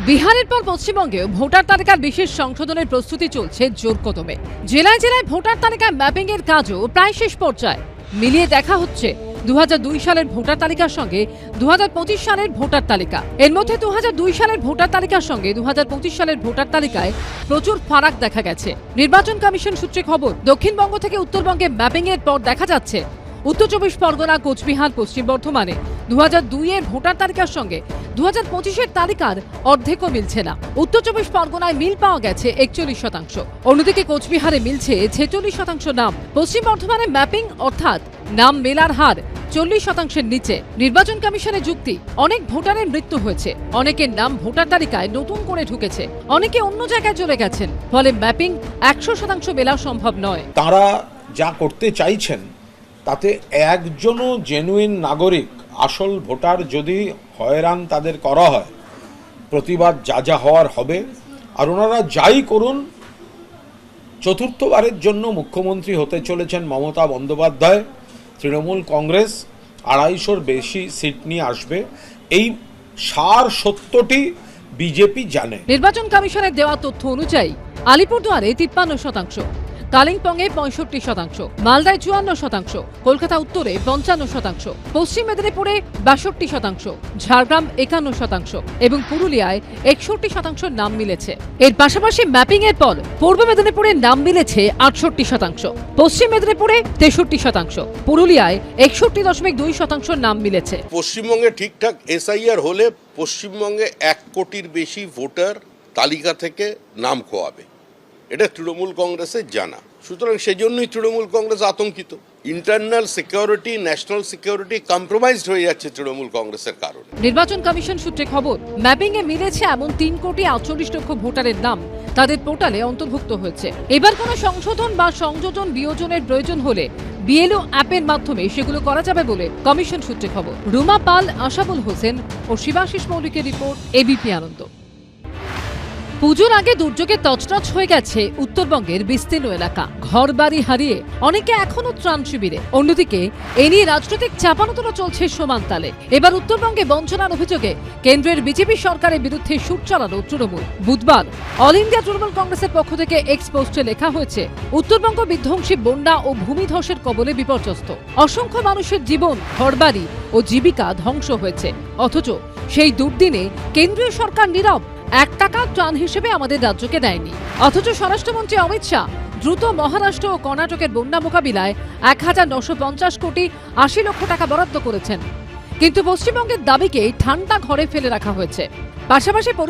বিহারের পর পশ্চিমবঙ্গেও ভোটার তালিকার বিশেষ সংশোধনের প্রস্তুতি চলছে জোর কদমে। জেলায় জেলায় ভোটার তালিকা ম্যাপিং এর কাজও প্রায় শেষ পর্যায়ে। মিলিয়ে দেখা হচ্ছে 2002 সালের ভোটার তালিকার সঙ্গে 2025 সালের ভোটার তালিকা। এর মধ্যে 2002 সালের ভোটার তালিকার সঙ্গে 2025 সালের ভোটার তালিকায় প্রচুর ফারাক দেখা গেছে। নির্বাচন কমিশন সূত্রে খবর, দক্ষিণবঙ্গ থেকে উত্তরবঙ্গে ম্যাপিং এর পর দেখা যাচ্ছে উত্তর 24 পরগনা, কোচবিহার, পশ্চিম বর্ধমানে 2002 এর ভোটার তালিকার সঙ্গে 2025 তালিকার অর্ধেকও মিলছে না। উত্তর 24 পরগনায় মিল পাওয়া গেছে 41%। অন্যদিকে কোচবিহারে মিলছে 46% নাম। পশ্চিম বর্ধমানে ম্যাপিং অর্থাৎ নাম মেলার হার 40%-এর নিচে। নির্বাচন কমিশনের যুক্তি, অনেক ভোটারের মৃত্যু হয়েছে, অনেকের নাম ভোটার তালিকায় নতুন করে ঢুকেছে, অনেকে অন্য জায়গায় চলে গেছেন, ফলে ম্যাপিং 100% মেলা সম্ভব নয়। তারা যা করতে চাইছেন তাতে একজনও জেনুইন নাগরিক, আসল ভোটার যদি হয়রান তাদের করা হয়, প্রতিবাদ যা যা হওয়ার হবে। আর ওনারা যাই করুন, চতুর্থবারের জন্য মুখ্যমন্ত্রী হতে চলেছেন মমতা বন্দ্যোপাধ্যায়। তৃণমূল কংগ্রেস 250-র বেশি সিট নিয়ে আসবে, এই সার সত্যটি বিজেপি জানে। নির্বাচন কমিশনের দেওয়া তথ্য অনুযায়ী আলিপুরদুয়ারে 53%, কালিম্পংয়ে 65%, মালদায় 54%, কলকাতা উত্তরে 55%, পশ্চিম মেদিনীপুরে 62%, ঝাড়গ্রাম 51% এবং পুরুলিয়ায় 61% নাম মিলেছে। এর পাশাপাশি ম্যাপিং এর পর পূর্ব মেদিনীপুরে নাম মিলেছে 68%, পশ্চিম মেদিনীপুরে 63%, পুরুলিয়ায় 61.2% নাম মিলেছে। পশ্চিমবঙ্গে ঠিকঠাক এসআইআর হলে পশ্চিমবঙ্গে 1 কোটির বেশি ভোটার তালিকা থেকে নাম খোয়াবে, এটা তৃণমূল কংগ্রেসের জানা। সুতরাং সেজন্যই তৃণমূল কংগ্রেস আতঙ্কিত। Internal security, national security compromised হয়ে যাচ্ছে তৃণমূল কংগ্রেসের কারণে। নির্বাচন কমিশন সূত্রে খবর, ম্যাপিং এ মিলেছে এমন 3,48,00,000 ভোটারের নাম তাদের পোর্টালে অন্তর্ভুক্ত হয়েছে। এবার কোনো সংশোধন বা সংযোজন বিয়োজনের প্রয়োজন হলে বিএলও অ্যাপের মাধ্যমে সেগুলো করা যাবে বলে কমিশন সূত্রে খবর। রুমা পাল, আশাবুল হোসেন ও শিবাশিস মৌলিকের রিপোর্ট, এবিপি আনন্দ। পুজোর আগে দুর্যোগে তছনছ হয়ে গেছে উত্তরবঙ্গের বিস্তীর্ণ এলাকা। ঘরবাড়ি হারিয়ে অনেকে এখনো ত্রাণ শিবিরে। অন্যদিকে এ নিয়ে রাজনৈতিক চাপানোতরা চলছে সমান তালে। এবার উত্তরবঙ্গে বঞ্চনার অভিযোগে কেন্দ্রের বিজেপি সরকারের বিরুদ্ধে সুর চালানো তৃণমূল। বুধবার অল ইন্ডিয়া তৃণমূল কংগ্রেসের পক্ষ থেকে এক্স পোস্টে লেখা হয়েছে, উত্তরবঙ্গ বিধ্বংসী বন্যা ও ভূমিধসের কবলে বিপর্যস্ত। অসংখ্য মানুষের জীবন, ঘরবাড়ি ও জীবিকা ধ্বংস হয়েছে। অথচ সেই দুর্দিনে কেন্দ্রীয় সরকার নীরব। 1 টাকা ত্রাণ হিসেবে আমাদের রাজ্যকে দেয়নি। অথচ স্বরাষ্ট্রমন্ত্রী অমিত শাহ দ্রুত মহারাষ্ট্র ও কর্ণাটকের বন্যা মোকাবিলায় 1,950 কোটি 80 লক্ষ টাকা বরাদ্দ করেছেন। কিন্তু পশ্চিমবঙ্গের দাবিকে ঠান্ডা ঘরে ফেলে রাখা হয়েছে। পাশাপাশি